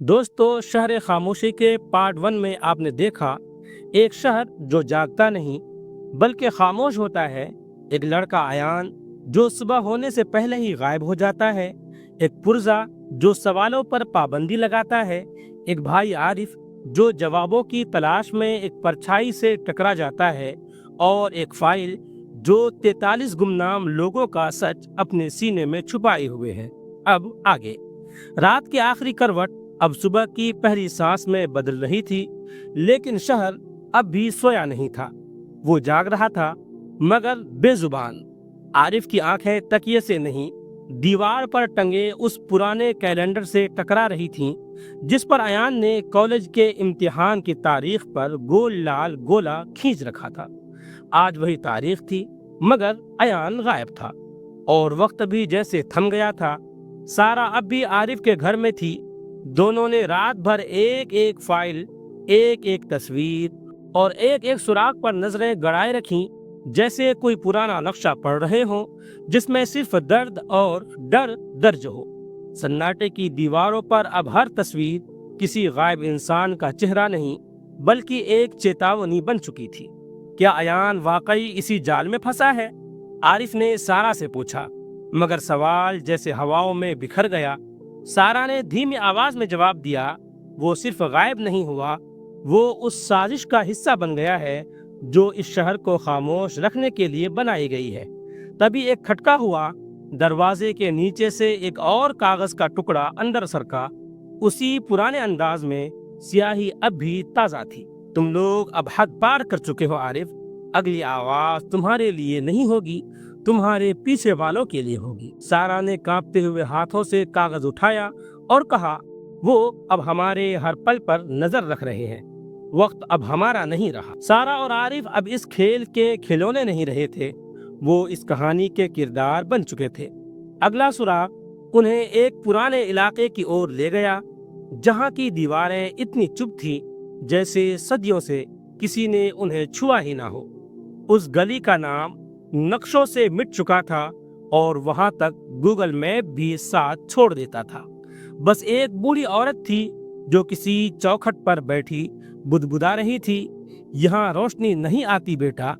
दोस्तों, शहर खामोशी के पार्ट 1 में आपने देखा एक शहर जो जागता नहीं बल्कि खामोश होता है। एक लड़का अयान जो सुबह होने से पहले ही गायब हो जाता है। एक पुर्जा जो सवालों पर पाबंदी लगाता है। एक भाई आरिफ जो जवाबों की तलाश में एक परछाई से टकरा जाता है। और एक फाइल जो 43 गुमनाम लोगों का सच अपने सीने में छुपाए हुए है। अब आगे। रात की आखिरी करवट अब सुबह की पहली सांस में बदल रही थी, लेकिन शहर अब भी सोया नहीं था। वो जाग रहा था मगर बेजुबान। आरिफ की आंखें तकिए से नहीं, दीवार पर टंगे उस पुराने कैलेंडर से टकरा रही थीं, जिस पर अयान ने कॉलेज के इम्तिहान की तारीख पर गोल लाल गोला खींच रखा था। आज वही तारीख थी, मगर अयान गायब था और वक्त भी जैसे थम गया था। सारा अब भी आरिफ के घर में थी। दोनों ने रात भर एक एक फाइल, एक एक तस्वीर और एक एक सुराग पर नजरें गड़ाए रखीं, जैसे कोई पुराना नक्शा पढ़ रहे हों जिसमें सिर्फ दर्द और डर दर्ज हो। सन्नाटे की दीवारों पर अब हर तस्वीर किसी गायब इंसान का चेहरा नहीं बल्कि एक चेतावनी बन चुकी थी। क्या अयान वाकई इसी जाल में फंसा है? आरिफ ने सारा से पूछा, मगर सवाल जैसे हवाओं में बिखर गया। सारा ने धीमी आवाज में जवाब दिया, वो सिर्फ गायब नहीं हुआ, वो उस साजिश का हिस्सा बन गया है जो इस शहर को खामोश रखने के लिए बनाई गई है। तभी एक खटका हुआ। दरवाजे के नीचे से एक और कागज का टुकड़ा अंदर सरका। उसी पुराने अंदाज में स्याही अब भी ताजा थी। तुम लोग अब हद पार कर चुके हो आरिफ। अगली आवाज तुम्हारे लिए नहीं होगी, तुम्हारे पीछे वालों के लिए होगी। सारा ने कांपते हुए हाथों से कागज उठाया और कहा, वो अब हमारे हर पल पर नजर रख रहे हैं। वक्त अब हमारा नहीं रहा। सारा और आरिफ अब इस खेल के खिलौने नहीं रहे थे, वो इस कहानी के किरदार बन चुके थे। अगला सुराग उन्हें एक पुराने इलाके की ओर ले गया, जहाँ की दीवारें इतनी चुप थी जैसे सदियों से किसी ने उन्हें छुआ ही ना हो। उस गली का नाम नक्शों से मिट चुका था और वहां तक गूगल मैप भी साथ छोड़ देता था। बस एक बूढ़ी औरत थी जो किसी चौखट पर बैठी बुदबुदा रही थी, यहाँ रोशनी नहीं आती बेटा,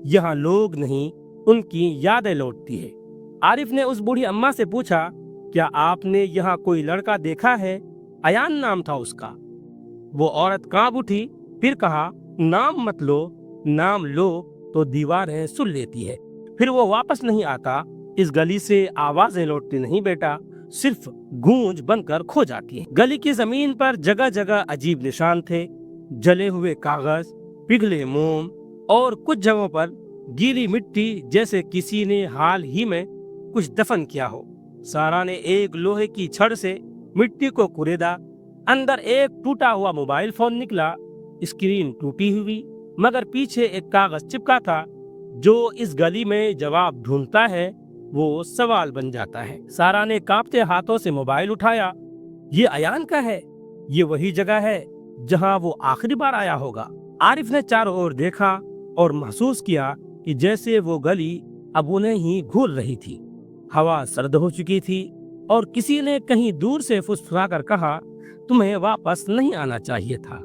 यहाँ लोग नहीं, उनकी यादें लौटती है। आरिफ ने उस बूढ़ी अम्मा से पूछा, क्या आपने यहाँ कोई लड़का देखा है? अयान नाम था उसका। वो औरत कांप उठी, फिर कहा, नाम मत लो, नाम लो तो दीवारें सुन लेती है, फिर वो वापस नहीं आता। इस गली से आवाजें लौटती नहीं बेटा, सिर्फ गूंज बनकर खो जाती है। गली की जमीन पर जगह जगह अजीब निशान थे, जले हुए कागज, पिघले मोम और कुछ जगहों पर गीली मिट्टी, जैसे किसी ने हाल ही में कुछ दफन किया हो। सारा ने एक लोहे की छड़ से मिट्टी को कुरेदा। अंदर एक टूटा हुआ मोबाइल फोन निकला। स्क्रीन टूटी हुई, मगर पीछे एक कागज चिपका था। जो इस गली में जवाब ढूंढता है वो सवाल बन जाता है। सारा ने कांपते हाथों से मोबाइल उठाया। ये अयान का है, ये वही जगह है जहां वो आखिरी बार आया होगा। आरिफ ने चारों ओर देखा और महसूस किया कि जैसे वो गली अब उन्हें ही घूर रही थी। हवा सर्द हो चुकी थी और किसी ने कहीं दूर से फुसफुसाकर कहा, तुम्हें वापस नहीं आना चाहिए था।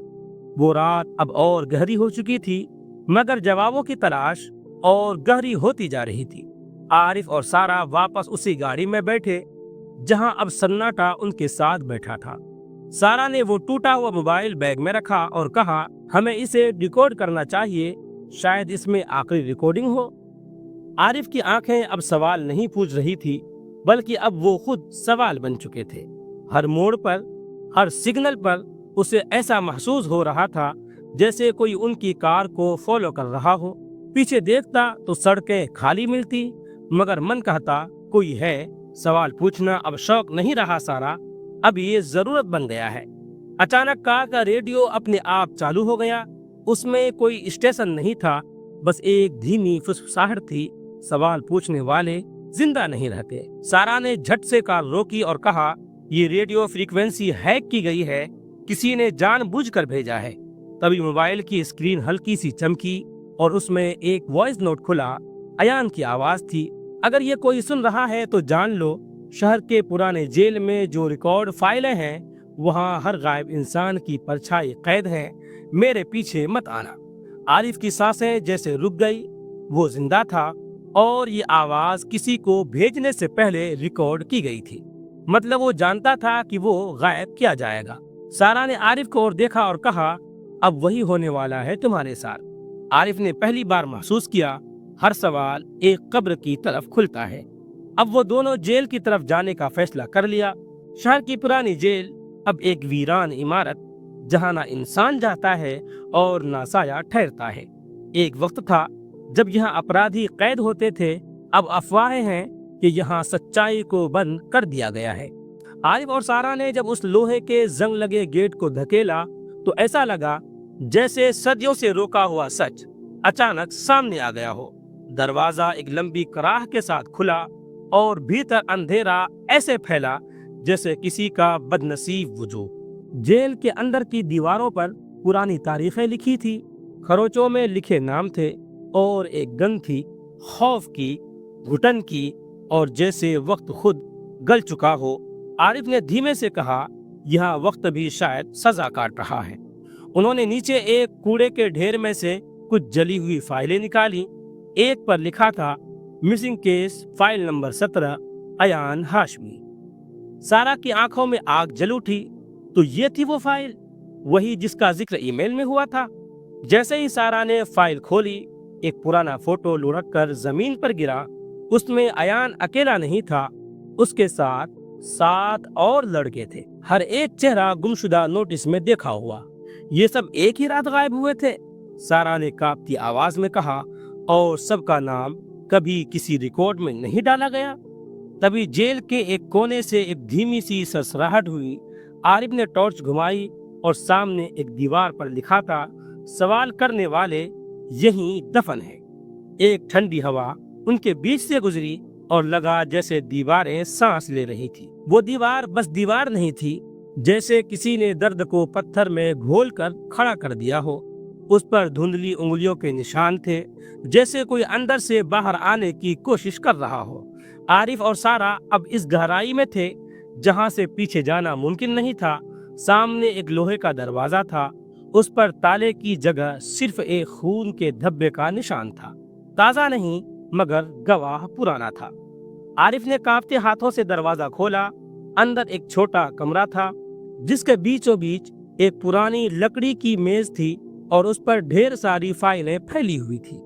वो रात अब और गहरी हो चुकी थी, मगर जवाबों की तलाश और गहरी होती जा रही थी। आरिफ और सारा वापस उसी गाड़ी में बैठे जहां अब सन्नाटा उनके साथ बैठा था। सारा ने वो टूटा हुआ मोबाइल बैग में रखा और कहा, हमें इसे डिकोड करना चाहिए, शायद इसमें आखिरी रिकॉर्डिंग हो। आरिफ की आंखें अब सवाल नहीं पूछ रही थी, बल्कि अब वो खुद सवाल बन चुके थे। हर मोड़ पर, हर सिग्नल पर उसे ऐसा महसूस हो रहा था जैसे कोई उनकी कार को फॉलो कर रहा हो। पीछे देखता तो सड़कें खाली मिलती, मगर मन कहता कोई है। सवाल पूछना अब शौक नहीं रहा सारा, अब ये जरूरत बन गया है। अचानक कार का रेडियो अपने आप चालू हो गया। उसमें कोई स्टेशन नहीं था, बस एक धीमी फुसफुसाहट थी। सवाल पूछने वाले जिंदा नहीं रहते। सारा ने झट से कार रोकी और कहा, ये रेडियो फ्रीक्वेंसी हैक की गई है, किसी ने जानबूझकर भेजा है। तभी मोबाइल की स्क्रीन हल्की सी चमकी और उसमें एक वॉइस नोट खुला। अयान की आवाज थी, अगर ये कोई सुन रहा है तो जान लो, शहर के पुराने जेल में जो रिकॉर्ड फाइलें हैं वहाँ हर गायब इंसान की परछाई कैद है, मेरे पीछे मत आना। आरिफ की सांसें जैसे रुक गई। वो जिंदा था और ये आवाज किसी को भेजने से पहले रिकॉर्ड की गई थी। मतलब वो जानता था कि वो गायब किया जाएगा। सारा ने आरिफ को और देखा और कहा, अब वही होने वाला है तुम्हारे साथ। आरिफ ने पहली बार महसूस किया हर सवाल एक कब्र की तरफ खुलता है। अब वो दोनों जेल की तरफ जाने का फैसला कर लिया। शहर की पुरानी जेल अब एक वीरान इमारत, जहां ना इंसान जाता है और ना साया ठहरता है। एक वक्त था जब यहाँ अपराधी कैद होते थे। अब अफवाहें हैं कि यहाँ सच्चाई को बंद कर दिया गया है। आरिफ और सारा ने जब उस लोहे के जंग लगे गेट को धकेला तो ऐसा लगा जैसे सदियों से रोका हुआ सच अचानक सामने आ गया हो। दरवाजा एक लंबी कराह के साथ खुला और भीतर अंधेरा ऐसे फैला जैसे किसी का बदनसीब वजूद। जेल के अंदर की दीवारों पर पुरानी तारीखें लिखी थी, खरोचों में लिखे नाम थे और एक गंध थी, खौफ की, घुटन की, और जैसे वक्त खुद गल चुका हो। आरिफ ने धीमे से कहा, यह वक्त भी शायद सजा काट रहा है। उन्होंने नीचे एक कूड़े के ढेर में से कुछ जली हुई फाइलें निकाली। एक पर लिखा था missing case file number 17, Ayaan Hashmi. Sara की आंखों में आग जल उठी। तो ये थी वो फाइल, वही जिसका जिक्र ईमेल में हुआ था। जैसे ही सारा ने फाइल खोली, एक पुराना फोटो लुढ़क कर जमीन पर गिरा। उसमें अयान अकेला नहीं था, उसके साथ 7 और लड़के थे, हर एक चेहरा गुमशुदा नोटिस में देखा हुआ। ये सब एक ही रात गायब हुए थे, सारा ने कांपती आवाज में कहा, और सबका नाम कभी किसी रिकॉर्ड में नहीं डाला गया। तभी जेल के एक कोने से एक धीमी सी सरसराहट हुई। आरिफ ने टॉर्च घुमाई और सामने एक दीवार पर लिखा था, सवाल करने वाले यहीं दफन है। एक ठंडी हवा उनके बीच से गुजरी और लगा जैसे दीवारें सांस ले रही थी। वो दीवार बस दीवार नहीं थी, जैसे किसी ने दर्द को पत्थर में घोलकर खड़ा कर दिया हो। उस पर धुंधली उंगलियों के निशान थे, जैसे कोई अंदर से बाहर आने की कोशिश कर रहा हो। आरिफ और सारा अब इस गहराई में थे जहां से पीछे जाना मुमकिन नहीं था। सामने एक लोहे का दरवाजा था, उस पर ताले की जगह सिर्फ एक खून के धब्बे का निशान था। ताजा नहीं मगर गवाह पुराना था। आरिफ ने कांपते हाथों से दरवाजा खोला। अंदर एक छोटा कमरा था, जिसके बीचों बीच एक पुरानी लकड़ी की मेज थी और उस पर ढेर सारी फाइलें फैली हुई थी।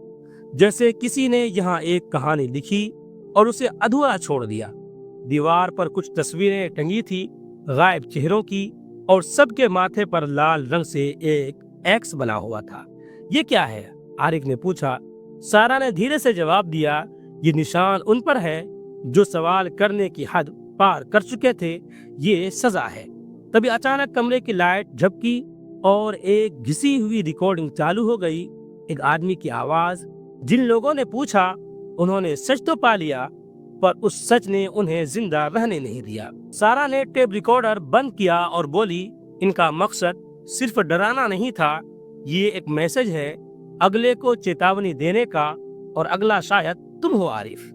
जैसे किसी ने यहाँ एक कहानी लिखी और उसे अधूरा छोड़ दिया। दीवार पर कुछ तस्वीरें टंगी थी, गायब चेहरों की, और सबके माथे पर लाल रंग से एक एक्स बना हुआ था। ये क्या है? आरिफ ने पूछा। सारा ने धीरे से जवाब दिया, ये निशान उन पर है जो सवाल करने की हद पार कर चुके थे। ये सजा है। तभी अचानक कमरे की लाइट झपकी और एक घिसी हुई रिकॉर्डिंग चालू हो गई। एक आदमी की आवाज। जिन लोगों ने पूछा उन्होंने सच तो पा लिया, पर उस सच ने उन्हें जिंदा रहने नहीं दिया। सारा ने टेप रिकॉर्डर बंद किया और बोली, इनका मकसद सिर्फ डराना नहीं था, ये एक मैसेज है अगले को चेतावनी देने का, और अगला शायद तुम हो आरिफ।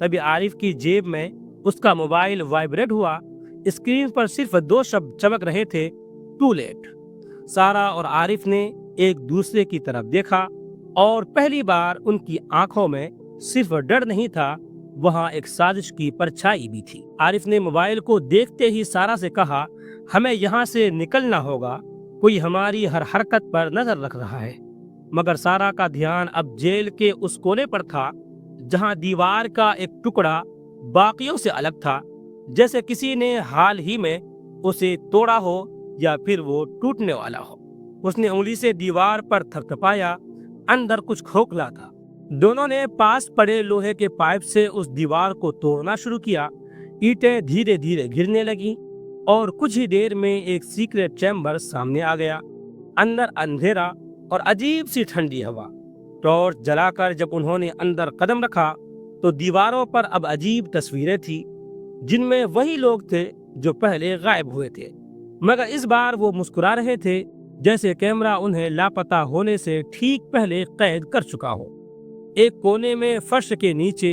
तभी आरिफ की जेब में उसका मोबाइल वाइब्रेट हुआ। स्क्रीन पर सिर्फ 2 शब्द चमक रहे थे, टू लेट। सारा और आरिफ ने एक दूसरे की तरफ देखा और पहली बार उनकी आंखों में सिर्फ डर नहीं था, वहां एक साजिश की परछाई भी थी। आरिफ ने मोबाइल को देखते ही सारा से कहा, हमें यहाँ से निकलना होगा, कोई हमारी हर हरकत पर नजर रख रहा है। मगर सारा का ध्यान अब जेल के उस कोने पर था जहां दीवार का एक टुकड़ा बाकियों से अलग था, जैसे किसी ने हाल ही में उसे तोड़ा हो या फिर वो टूटने वाला हो। उसने उंगली से दीवार पर थपथपाया, अंदर कुछ खोखला था। दोनों ने पास पड़े लोहे के पाइप से उस दीवार को तोड़ना शुरू किया। ईंटें धीरे धीरे गिरने लगी और कुछ ही देर में एक सीक्रेट चैम्बर सामने आ गया। अंदर अंधेरा और अजीब सी ठंडी हवा। टॉर्च जलाकर जब उन्होंने अंदर कदम रखा तो दीवारों पर अब अजीब तस्वीरें थी, जिनमें वही लोग थे जो पहले गायब हुए थे। मगर इस बार वो मुस्कुरा रहे थे, जैसे कैमरा उन्हें लापता होने से ठीक पहले कैद कर चुका हो। एक कोने में फर्श के नीचे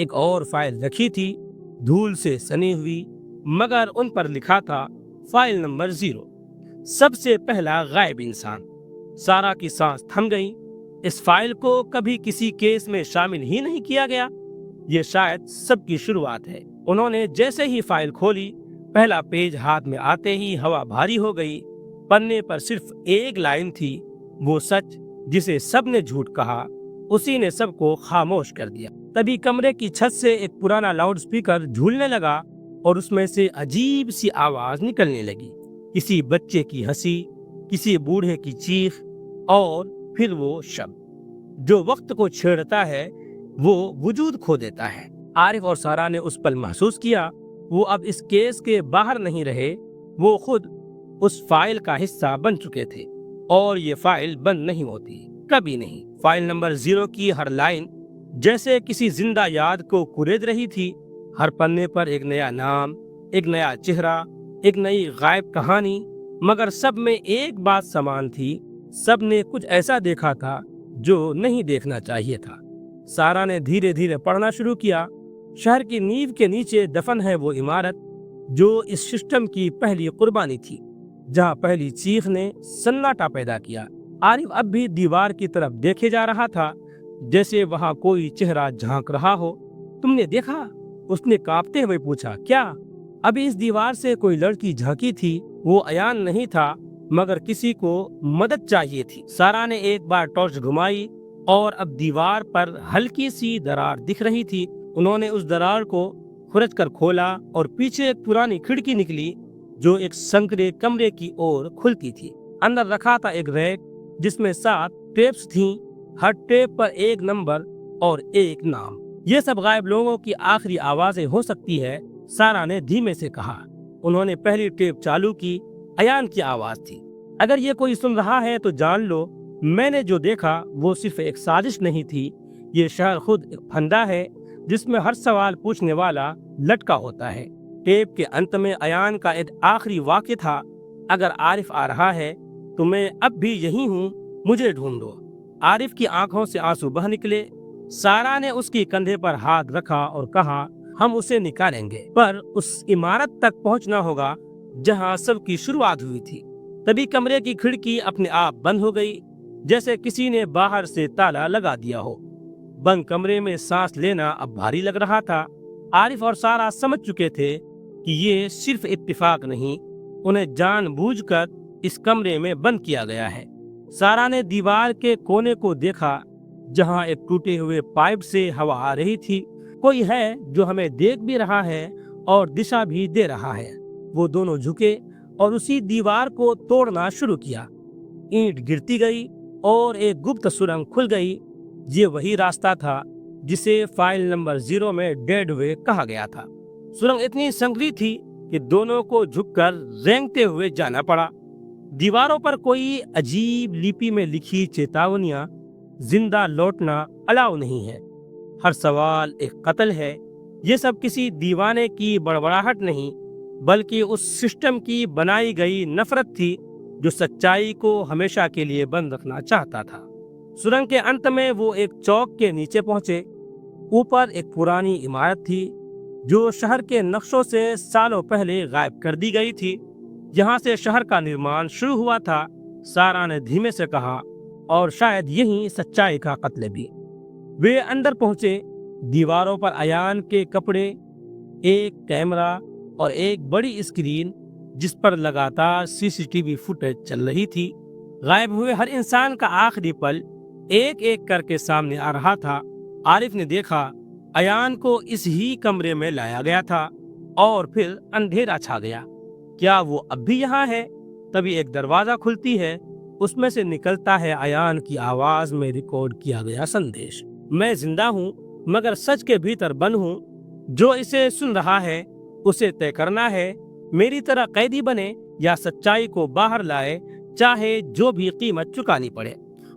एक और फाइल रखी थी, धूल से सनी हुई, मगर उन पर लिखा था فائل نمبر 0، سب سے پہلا غائب انسان۔ سارا کی سانس تھم گئی۔ اس فائل کو کبھی کسی کیس میں شامل ہی نہیں کیا گیا۔ یہ شاید سب کی شروعات ہے۔ انہوں نے جیسے ہی فائل کھولی، پہلا پیج ہاتھ میں آتے ہی ہوا بھاری ہو گئی۔ پنے پر صرف ایک لائن تھی، وہ سچ جسے سب نے جھوٹ کہا، اسی نے سب کو خاموش کر دیا۔ تبھی کمرے کی چھت سے ایک پرانا لاؤڈ سپیکر جھولنے لگا اور اس میں سے عجیب سی آواز نکلنے لگی، کسی بچے کی ہنسی، کسی بوڑھے کی چیخ، اور پھر وہ شبد جو وقت کو چھیڑتا ہے وہ وجود کھو دیتا ہے۔ عارف اور سارا نے اس پل محسوس کیا وہ اب اس کیس کے باہر نہیں رہے، وہ خود اس فائل کا حصہ بن چکے تھے، اور یہ فائل بند نہیں ہوتی، کبھی نہیں۔ فائل نمبر 0 کی ہر لائن جیسے کسی زندہ یاد کو کلید رہی تھی۔ ہر پنے پر ایک نیا نام، ایک نیا چہرہ، ایک نئی غائب کہانی، مگر سب میں ایک بات سمان تھی، سب نے کچھ ایسا دیکھا تھا جو نہیں دیکھنا چاہیے تھا۔ سارا نے دھیرے دھیرے پڑھنا شروع کیا۔ شہر کی نیو کے نیچے دفن ہے وہ عمارت جو اس سسٹم کی پہلی قربانی تھی، جہاں پہلی چیخ نے سناٹا پیدا کیا۔ عارف اب بھی دیوار کی طرف دیکھے جا رہا تھا، جیسے وہاں کوئی چہرہ جھانک رہا ہو۔ تم نے دیکھا؟ اس نے کانپتے ہوئے پوچھا۔ کیا؟ ابھی اس دیوار سے کوئی لڑکی جھانکی تھی۔ وہ ایان نہیں تھا، مگر کسی کو مدد چاہیے تھی۔ سارا نے ایک بار ٹارچ گھمائی اور اب دیوار پر ہلکی سی درار دکھ رہی تھی۔ انہوں نے اس درار کو کھرچ کر کھولا اور پیچھے ایک پرانی کھڑکی نکلی جو ایک سنکرے کمرے کی اور کھلتی تھی۔ اندر رکھا تھا ایک ریک جس میں 7 ٹیپس تھیں، ہر ٹیپ پر ایک نمبر اور ایک نام۔ یہ سب غائب لوگوں کی آخری آوازیں ہو سکتی ہے، سارا نے دھیمے سے کہا۔ انہوں نے پہلی ٹیپ چالو کی۔ ایان کی آواز تھی۔ اگر یہ کوئی سن رہا ہے تو جان لو، میں نے جو دیکھا وہ صرف ایک سازش نہیں تھی، یہ شہر خود ایک پھندا ہے جس میں ہر سوال پوچھنے والا لٹکا ہوتا ہے۔ ٹیپ کے انت میں ایان کا ایک آخری واقعہ تھا، اگر عارف آ رہا ہے تو میں اب بھی یہی ہوں، مجھے ڈھونڈو۔ عارف کی آنکھوں سے آنسو بہہ نکلے۔ سارا نے اس کی کندھے پر ہاتھ رکھا اور کہا، ہم اسے نکالیں گے، پر اس عمارت تک پہنچنا ہوگا جہاں سب کی شروعات ہوئی تھی۔ تبھی کمرے کی کھڑکی اپنے آپ بند ہو گئی، جیسے کسی نے باہر سے تالا لگا دیا ہو۔ بند کمرے میں سانس لینا اب بھاری لگ رہا تھا۔ عارف اور سارا سمجھ چکے تھے کہ یہ صرف اتفاق نہیں، انہیں جان بوجھ کر اس کمرے میں بند کیا گیا ہے۔ سارا نے دیوار کے کونے کو دیکھا جہاں ایک ٹوٹے ہوئے پائپ سے ہوا آ رہی تھی۔ کوئی ہے جو ہمیں دیکھ بھی رہا ہے اور دشا بھی دے رہا ہے۔ وہ دونوں جھکے اور اسی دیوار کو توڑنا شروع کیا۔ اینٹ گرتی گئی اور ایک گپت سرنگ کھل گئی۔ یہ وہی راستہ تھا جسے فائل نمبر 0 میں ڈیڈ وے کہا گیا تھا۔ سرنگ اتنی سنگلی تھی کہ دونوں کو جھک کر رینگتے ہوئے جانا پڑا۔ دیواروں پر کوئی عجیب لپی میں لکھی چیتاونیاں، زندہ لوٹنا الاؤ نہیں ہے، ہر سوال ایک قتل ہے۔ یہ سب کسی دیوانے کی بڑبڑاہٹ نہیں، بلکہ اس سسٹم کی بنائی گئی نفرت تھی جو سچائی کو ہمیشہ کے لیے بند رکھنا چاہتا تھا۔ سرنگ کے انت میں وہ ایک چوک کے نیچے پہنچے۔ اوپر ایک پرانی عمارت تھی جو شہر کے نقشوں سے سالوں پہلے غائب کر دی گئی تھی۔ یہاں سے شہر کا نرمان شروع ہوا تھا، سارا نے دھیمے سے کہا، اور شاید یہی سچائی کا قتل بھی۔ وہ اندر پہنچے۔ دیواروں پر ایان کے کپڑے، ایک کیمرہ اور ایک بڑی اسکرین جس پر لگاتار CCTV فوٹیج چل رہی تھی۔ غائب ہوئے ہر انسان کا آخری پل ایک ایک کر کے سامنے آ رہا تھا۔ عارف نے دیکھا ایان کو اس ہی کمرے میں لایا گیا تھا اور پھر اندھیرا چھا گیا۔ کیا وہ اب بھی یہاں ہے؟ تبھی ایک دروازہ کھلتی ہے، اس میں سے نکلتا ہے ایان کی آواز میں ریکارڈ کیا گیا سندیش۔ میں زندہ ہوں، مگر سچ کے بھیتر بند ہوں۔ جو اسے سن رہا ہے اسے طے کرنا ہے، میری طرح قیدی بنے یا سچائی کو باہر لائے، چاہے جو بھی قیمت چکانی پڑے۔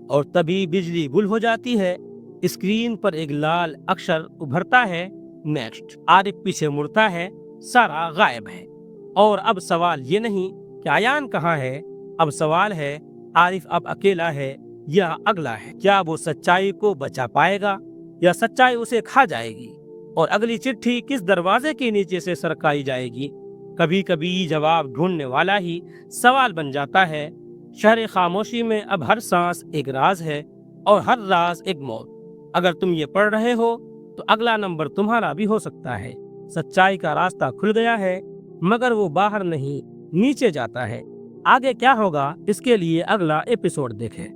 اور تبھی بجلی گل ہو جاتی ہے۔ اسکرین پر ایک لال اکشر ابھرتا ہے، نیکسٹ۔ عارف پیچھے مڑتا ہے، سارا غائب ہے۔ اور اب سوال یہ نہیں کہ ایان کہاں ہے، اب سوال ہے عارف اب اکیلا ہے یا اگلا ہے۔ کیا وہ سچائی کو بچا پائے گا یا سچائی اسے کھا جائے گی؟ اور اگلی چٹھی کس دروازے کے نیچے سے سرکائی جائے گی؟ کبھی کبھی جواب ڈھونڈنے والا ہی سوال بن جاتا ہے۔ شہر خاموشی میں اب ہر سانس ایک راز ہے اور ہر راز ایک موت۔ اگر تم یہ پڑھ رہے ہو تو اگلا نمبر تمہارا بھی ہو سکتا ہے۔ سچائی کا راستہ کھل گیا ہے مگر وہ باہر نہیں، نیچے جاتا ہے۔ آگے کیا ہوگا اس کے لیے اگلا ایپیسوڈ دیکھیں۔